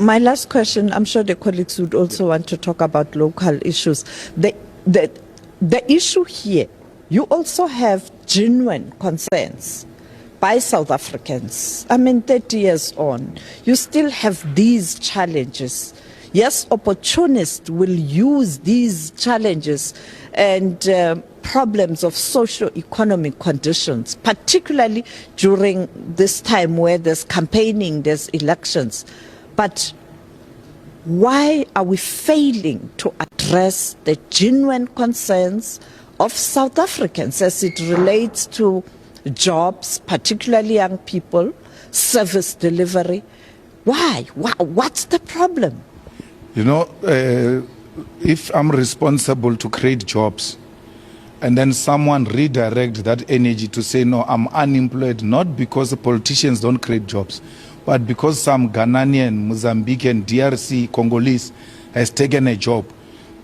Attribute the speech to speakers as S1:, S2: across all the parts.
S1: My last question, I'm sure the colleagues would also want to talk about local issues. The issue here, you also have genuine concerns by South Africans. I mean, 30 years on, you still have these challenges. Yes, opportunists will use these challenges and problems of socio-economic conditions, particularly during this time where there's campaigning, there's elections. But why are we failing to address the genuine concerns of South Africans as it relates to jobs, particularly young people, service delivery? Why? What's the problem?
S2: You know, if I'm responsible to create jobs and then someone redirect that energy to say, no, I'm unemployed, not because the politicians don't create jobs, but because some Ghanaian, Mozambican, DRC, Congolese has taken a job,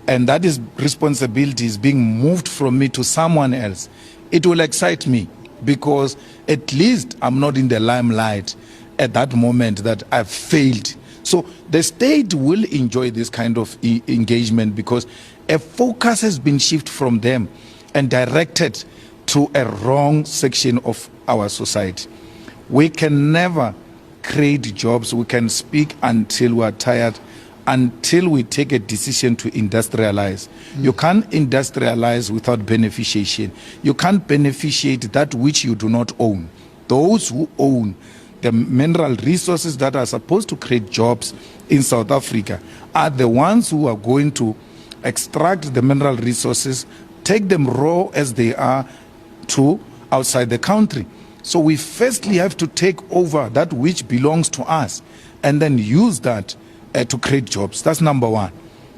S2: and that is responsibility is being moved from me to someone else, it will excite me, because at least I'm not in the limelight at that moment that I've failed. So the state will enjoy this kind of engagement because a focus has been shifted from them and directed to a wrong section of our society. We can never create jobs. We can speak until we are tired, until we take a decision to industrialize. You can't industrialize without beneficiation. You can't beneficiate that which you do not own. Those who own the mineral resources that are supposed to create jobs in South Africa are the ones who are going to extract the mineral resources, take them raw as they are to outside the country. So we firstly have to take over that which belongs to us and then use that to create jobs. That's number one.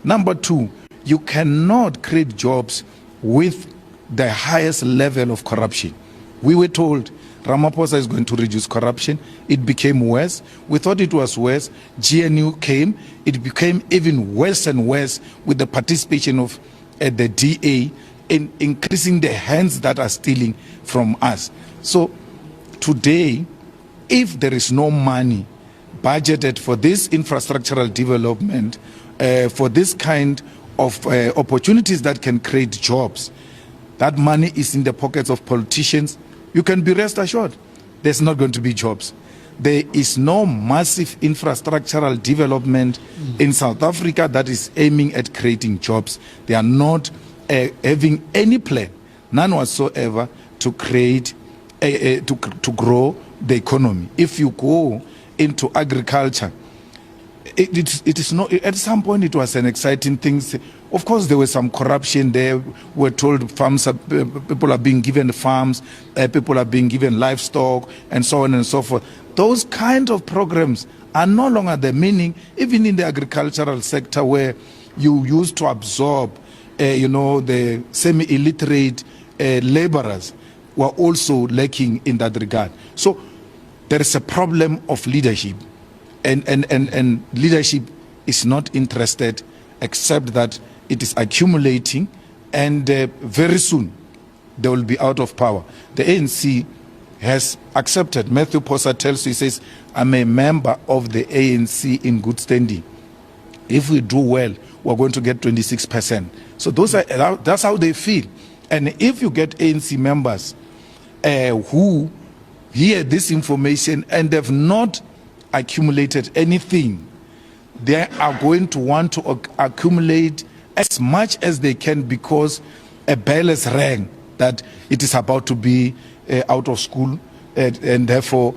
S2: Number two, you cannot create jobs with the highest level of corruption. We were told Ramaphosa is going to reduce corruption. It became worse. We thought it was worse. GNU came. It became even worse and worse with the participation of the DA in increasing the hands that are stealing from us. So today, if there is no money budgeted for this infrastructural development, for this kind of opportunities that can create jobs, that money is in the pockets of politicians, you can be rest assured there's not going to be jobs. There is no massive infrastructural development in South Africa that is aiming at creating jobs. They are not having any plan, none whatsoever, to create, to grow the economy. If you go into agriculture, it is not, at some point it was an exciting thing. Of course, there was some corruption there. We're told farms people are being given farms, people are being given livestock, and so on and so forth. Those kind of programs are no longer the meaning, even in the agricultural sector, where you used to absorb, the semi-illiterate laborers were also lacking in that regard. So there is a problem of leadership, and leadership is not interested, except that it is accumulating, and very soon they will be out of power. The ANC has accepted. Matthew Posa tells you, he says, I'm a member of the ANC in good standing. If we do well, we're going to get 26%. So that's how they feel. And if you get ANC members who hear this information and have not accumulated anything, they are going to want to accumulate as much as they can, because a bell has rang that it is about to be out of school, and therefore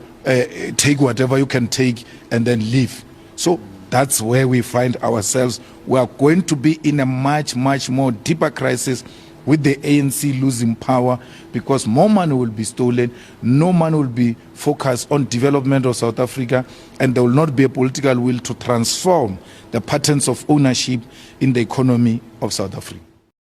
S2: take whatever you can take and then leave. So that's where we find ourselves. We are going to be in a much, much more deeper crisis with the ANC losing power, because more money will be stolen, no money will be focused on development of South Africa, and there will not be a political will to transform the patterns of ownership in the economy of South Africa.